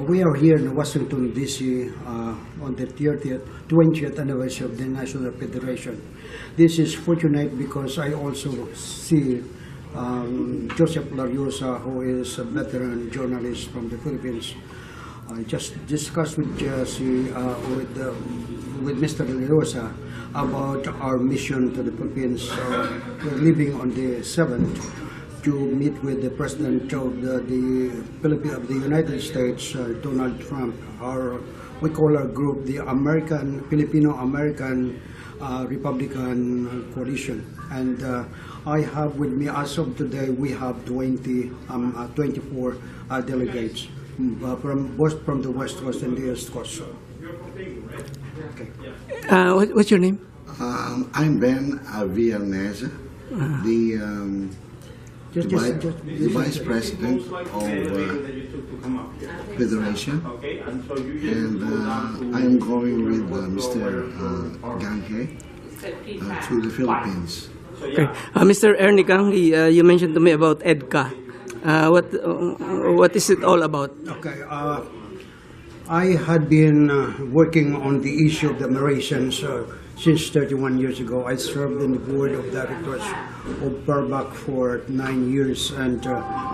We are here in Washington, D.C. On the 20th anniversary of the National Federation. This is fortunate because I also see Joseph Lariosa, who is a veteran journalist from the Philippines. I just discussed with Jesse, with Mr. Lariosa about our mission to the Philippines. We're leaving on the 7th to meet with the President of the United States, Donald Trump. We call our group the American Filipino-American Republican Coalition. And I have with me, as of today, we have 24 delegates both from the West Coast and the East Coast. Okay. What's your name? I'm Ben Villanez, the Vice President of Federation, and I'm going with Mr. Ganghe to the Philippines. Okay. Mr. Ernie Ganghe, you mentioned to me about EDCA. What is it all about? Okay. I had been working on the issue of the narrations since 31 years ago. I served in the board of directors of PERBAC for 9 years, and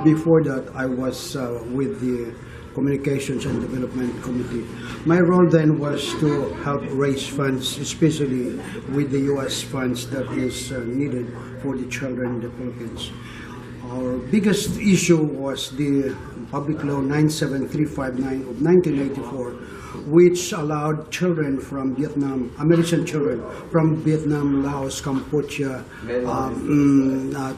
before that I was with the Communications and Development Committee. My role then was to help raise funds, especially with the U.S. funds that is needed for the children in the Philippines. Our biggest issue was the Public Law 97359 of 1984, which allowed children from Vietnam, American children from Vietnam, Laos, Cambodia,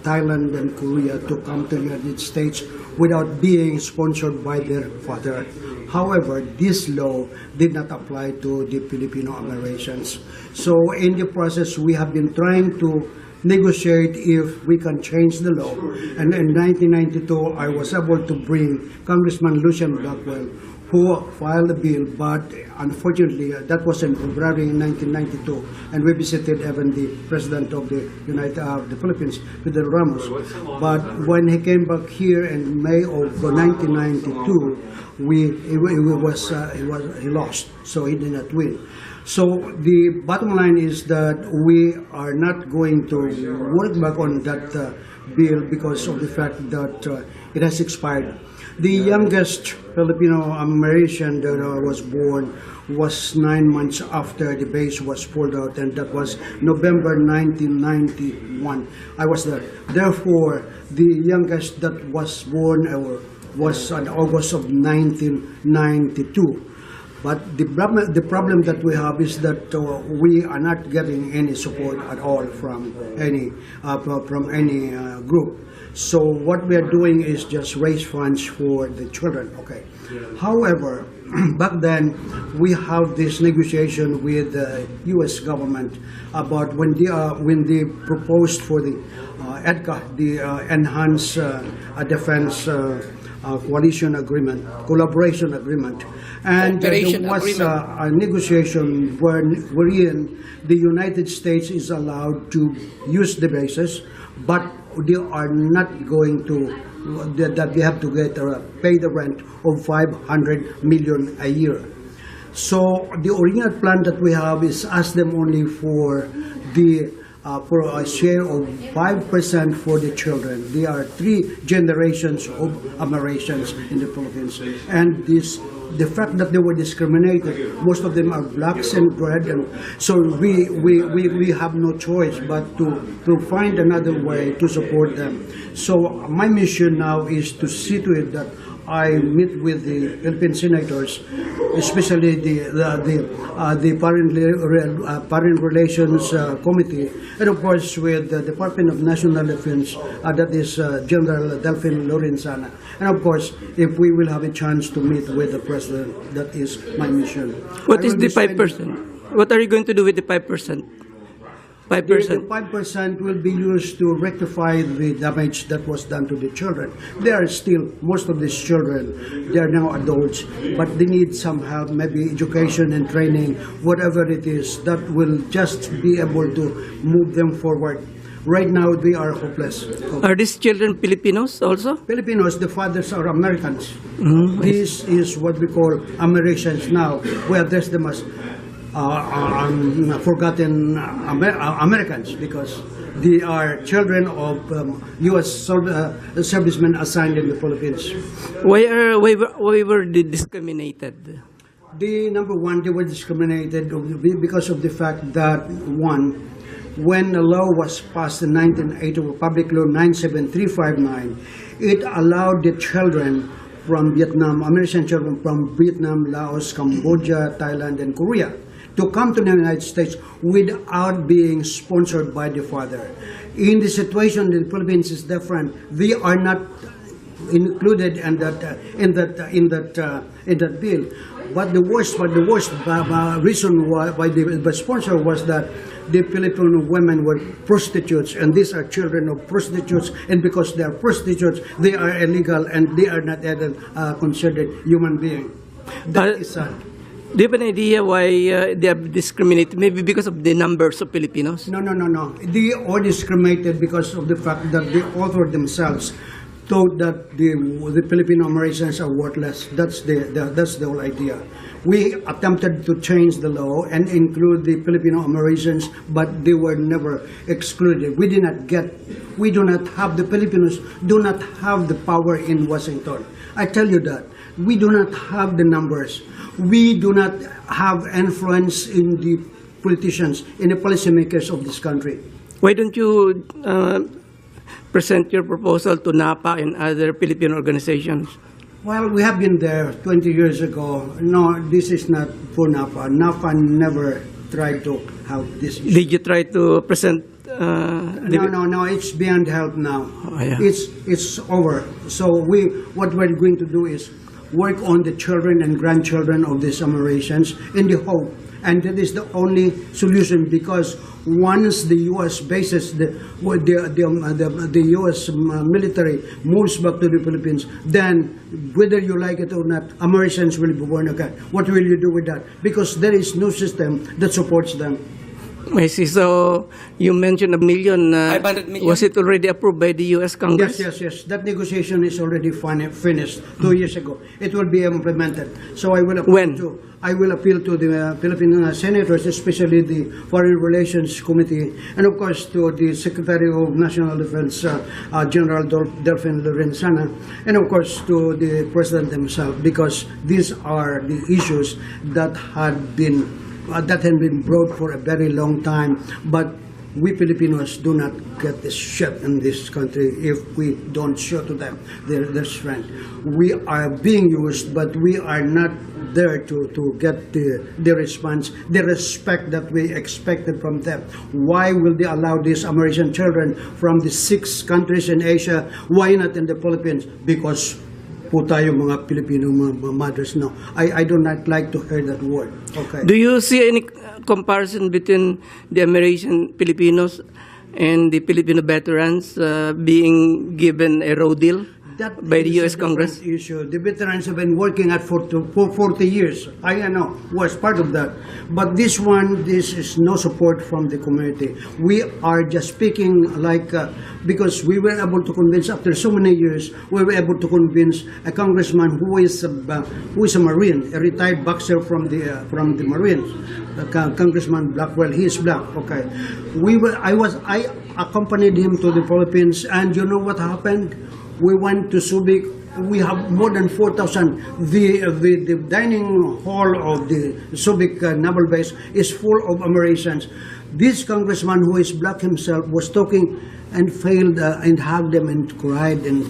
Thailand, and Korea to come to the United States without being sponsored by their father. However, this law did not apply to the Filipino Americans. So in the process, we have been trying to negotiate if we can change the law. And in 1992, I was able to bring Congressman Lucian Blackwell, who filed a bill, but unfortunately, that was in February 1992, and we visited even the President of the Philippines, Fidel Ramos. But when he came back here in May of 1992, he lost, so he did not win. So the bottom line is that we are not going to work back on that bill because of the fact that it has expired. The youngest Filipino American that was born was 9 months after the base was pulled out, and that was November 1991. I was there. Therefore, the youngest that was born was in August of 1992. But the problem that we have is that we are not getting any support at all from any group. So what we are doing is just raise funds for the children. Okay. However, back then we have this negotiation with the U.S. government about when they proposed for the EDCA, the Enhanced Defense collaboration agreement, and there was a negotiation wherein the United States is allowed to use the bases, but they are not going to, that they have to pay the rent of $500 million a year. So the original plan that we have is ask them only for a share of 5% for the children. There are 3 generations of Americans in the Philippines, and the fact that they were discriminated, most of them are blacks and red, and so we have no choice but to find another way to support them. So my mission now is to see to it that I meet with the Philippine senators, especially the Foreign Relations Committee, and of course with the Department of National Defense, that is General Delfin Lorenzana. And of course, if we will have a chance to meet with the President, that is my mission. What is the 5%? What are you going to do with the 5%? 5%. The 5% will be used to rectify the damage that was done to the children. They are still, most of these children, they are now adults, but they need some help, maybe education and training, whatever it is, that will just be able to move them forward. Right now, they are hopeless. Are these children Filipinos also? Filipinos, the fathers are Americans. This is what we call Americans now. We address them as forgotten Americans because they are children of U.S. servicemen assigned in the Philippines. Why were they discriminated? The number one, they were discriminated because of the fact that one, when a law was passed in 1980, Public Law 97359, it allowed the children from Vietnam, American children from Vietnam, Laos, Cambodia, Thailand, and Korea to come to the United States without being sponsored by the father. In the situation in the Philippines is different. They are not included in that bill. But the worst reason why the sponsor was that the Filipino women were prostitutes, and these are children of prostitutes, and because they are prostitutes, they are illegal, and they are not considered human beings. That is sad. Do you have an idea why they are discriminated? Maybe because of the numbers of Filipinos? No. They are discriminated because of the fact that the author themselves thought that the Filipino Americans are worthless. That's the whole idea. We attempted to change the law and include the Filipino Americans, but they were never excluded. We do not have, the Filipinos do not have the power in Washington. I tell you that. We do not have the numbers. We do not have influence in the politicians, in the policymakers of this country. Why don't you present your proposal to NAPA and other Filipino organizations? Well, we have been there 20 years ago. No, this is not for NAPA. NAPA never tried to help this issue. Did you try to present? No, it's beyond help now. Oh, yeah. It's over. So what we're going to do is work on the children and grandchildren of these Americans in the hope. And that is the only solution, because once the U.S. bases, the U.S. military moves back to the Philippines, then whether you like it or not, Americans will be born again. What will you do with that? Because there is no system that supports them. I see. So you mentioned $1 million. 500 million. Was it already approved by the U.S. Congress? Yes. That negotiation is already finished 2 years ago. It will be implemented. So I will appeal to the Philippine senators, especially the Foreign Relations Committee, and of course to the Secretary of National Defense, General Delfin Lorenzana, and of course to the President himself, because these are the issues that had been brought for a very long time, but we Filipinos do not get the shit in this country if we don't show to them their strength. We are being used, but we are not there to get the response, the respect that we expected from them. Why will they allow these American children from the 6 countries in Asia? Why not in the Philippines? Because po tayo mga Filipino mothers now. I do not like to hear that word. Okay. Do you see any comparison between the American Filipinos and the Filipino veterans being given a road deal by the U.S. Congress? Issue. The veterans have been working for 40 years. I know, was part of that. But this is no support from the community. We are just speaking like, because we were able to convince, after so many years, we were able to convince a congressman who is a Marine, a retired boxer from the Marines, Congressman Blackwell. He is black. Okay, I accompanied him to the Philippines, and you know what happened? We went to Subic. We have more than 4,000. The dining hall of the Subic Naval Base is full of Americans. This congressman, who is black himself, was talking and failed and hugged them and cried and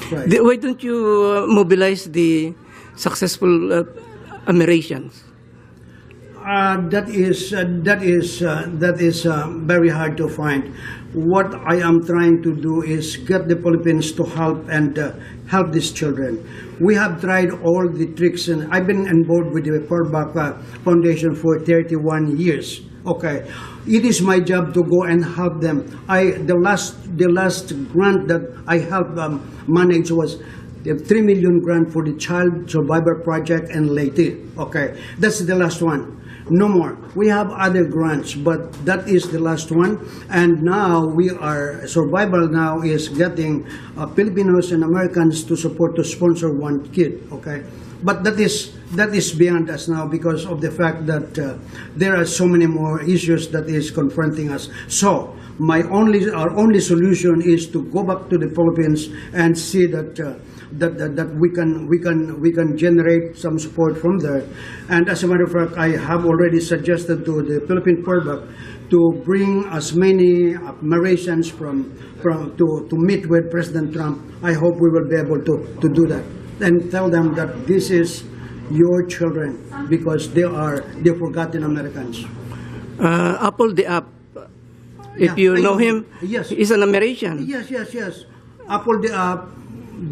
cried. Why don't you mobilize the successful Americans? That is very hard to find. What I am trying to do is get the Philippines to help and help these children. We have tried all the tricks, and I've been involved with the Fallback Foundation for 31 years. Okay, it is my job to go and help them. The last grant that I helped manage was the 3 million grant for the Child Survivor Project and Leyte. Okay, that's the last one. No more. We have other grants, but that is the last one. And now we are, survival now is getting Filipinos and Americans to support, to sponsor one kid, okay? But that is beyond us now because of the fact that there are so many more issues that is confronting us. So our only solution is to go back to the Philippines and see that we can generate some support from there. And as a matter of fact, I have already suggested to the Philippine Purbac to bring as many narrations to meet with President Trump. I hope we will be able to do that and tell them that this is your children because they are the forgotten Americans. Apple the App, if you know him, yes, he's an American. Yes. Apple the App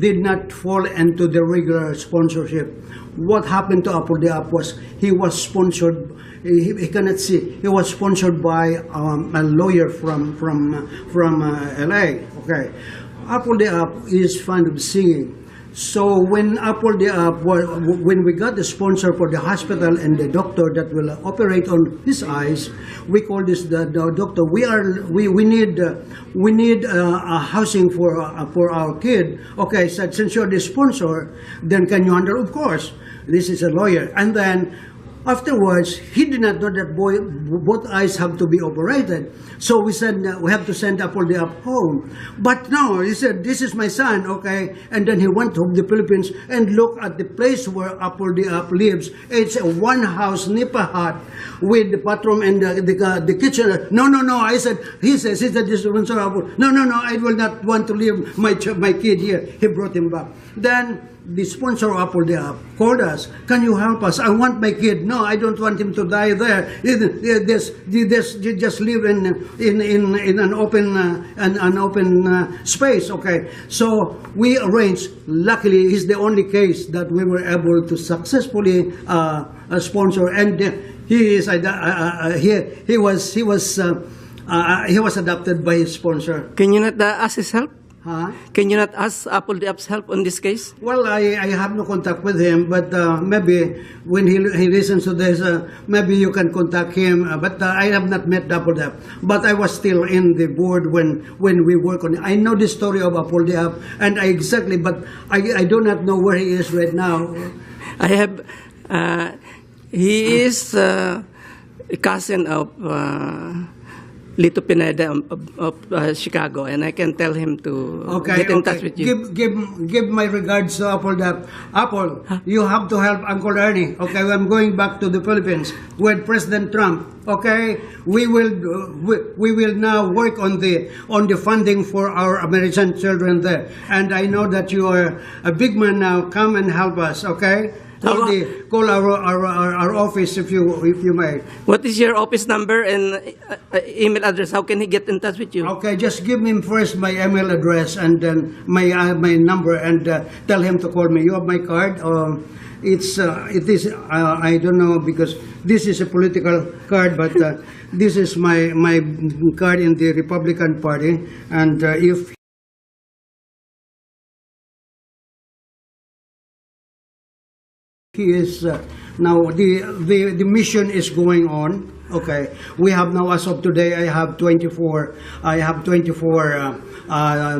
did not fall into the regular sponsorship. What happened to Apple the App was he was sponsored. He cannot see. He was sponsored by a lawyer from LA. Okay, Apple the App is fond of singing. So when Apple the App, when we got the sponsor for the hospital and the doctor that will operate on his eyes, we call this the doctor. We need a housing for our kid. Okay, so since you're the sponsor, then can you handle? Of course, this is a lawyer, and then. Afterwards, he did not know that both eyes have to be operated. So we said, we have to send Apple the App home. But no, he said, this is my son, okay? And then he went to the Philippines and looked at the place where Apple the App lives. It's a one-house nipa hut with the bathroom and the kitchen. No, I said, he said, this is Apple. No, I will not want to leave my kid here. He brought him back. Then, the sponsor of Apple the App called us. Can you help us? I want my kid. No, I don't want him to die there. Just live in an open space. Okay. So we arranged. Luckily, it's the only case that we were able to successfully sponsor, and he was adopted by his sponsor. Can you not ask his help? Huh? Can you not ask Apple the App's help on this case? Well, I have no contact with him, but maybe when he listens to this, maybe you can contact him. But I have not met Apple the App. But I was still in the board when we work on it. I know the story of Apple the App, and but I do not know where he is right now. I have, he is a cousin of Lito Pineda of Chicago, and I can tell him to get in touch with you. Give my regards to Apple. Apple, you have to help Uncle Ernie. Okay, I'm going back to the Philippines with President Trump. Okay, we will now work on the funding for our American children there. And I know that you are a big man now. Come and help us. Okay. Call our office if you may. What is your office number and email address? How can he get in touch with you? Okay, just give him first my email address and then my number, and tell him to call me. You have my card. It is I don't know, because this is a political card, but this is my card in the Republican Party, and if he is now the mission is going on. Okay, we have now, as of today, I have 24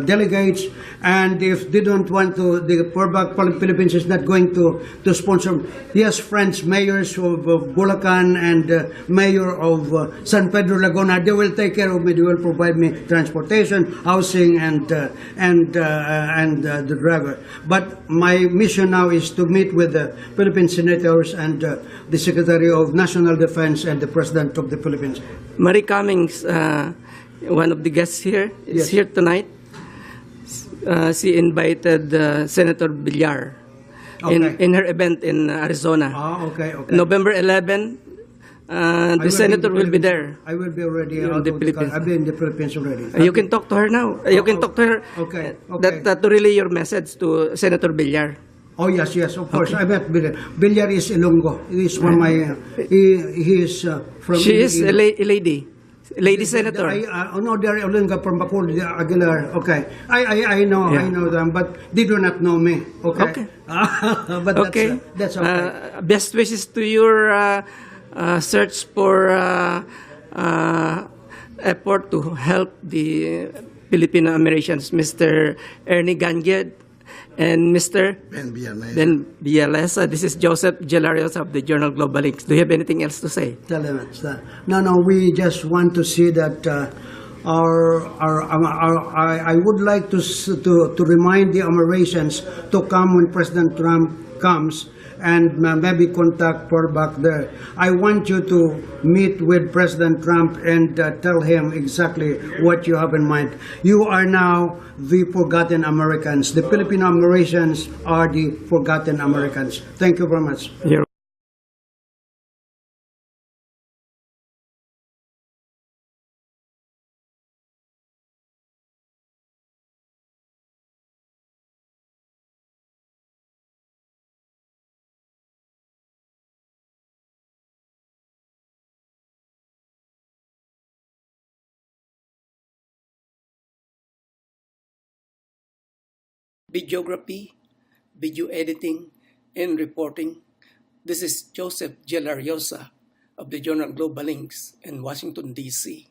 delegates, and if they don't want to, the Purbac Philippines is not going to sponsor. Yes, friends, mayors of Bulacan and mayor of San Pedro Laguna, they will take care of me. They will provide me transportation, housing, and the driver. But my mission now is to meet with the Philippine senators and the Secretary of National Defense and the President of the Philippines. Marie Cummings, one of the guests here, is here tonight. She invited Senator Villar in her event in Arizona. Okay. November 11, the senator will be there. I will be already out the Philippines. I'll be in the Philippines already. You can talk to her now. You can talk to her. Okay. To relay your message to Senator Villar. Oh yes, of course. I met Villar. Villar is Ilonggo. He is from my. He is from. She is a lady senator. No, they are Ilonggo from Bacolod, Aguilar. Okay, I know them, but they do not know me. Okay. Okay. But okay. That's okay. Best wishes to your search for effort to help the Filipino Americans, Mr. Ernie and Mr. Ben Villarmesa. Ben Villalesa. This is Joseph Gelarios of the journal Global Links. Do you have anything else to say? Tell them it's that. No, we just want to see that I would like to remind the Americans to come when President Trump comes and maybe contact Paul back there. I want you to meet with President Trump and tell him exactly what you have in mind. You are now the forgotten Americans. The Filipino Americans are the forgotten Americans. Thank you very much. You're videography, video editing, and reporting. This is Joseph Gelariosa of the journal Global Links in Washington, D.C.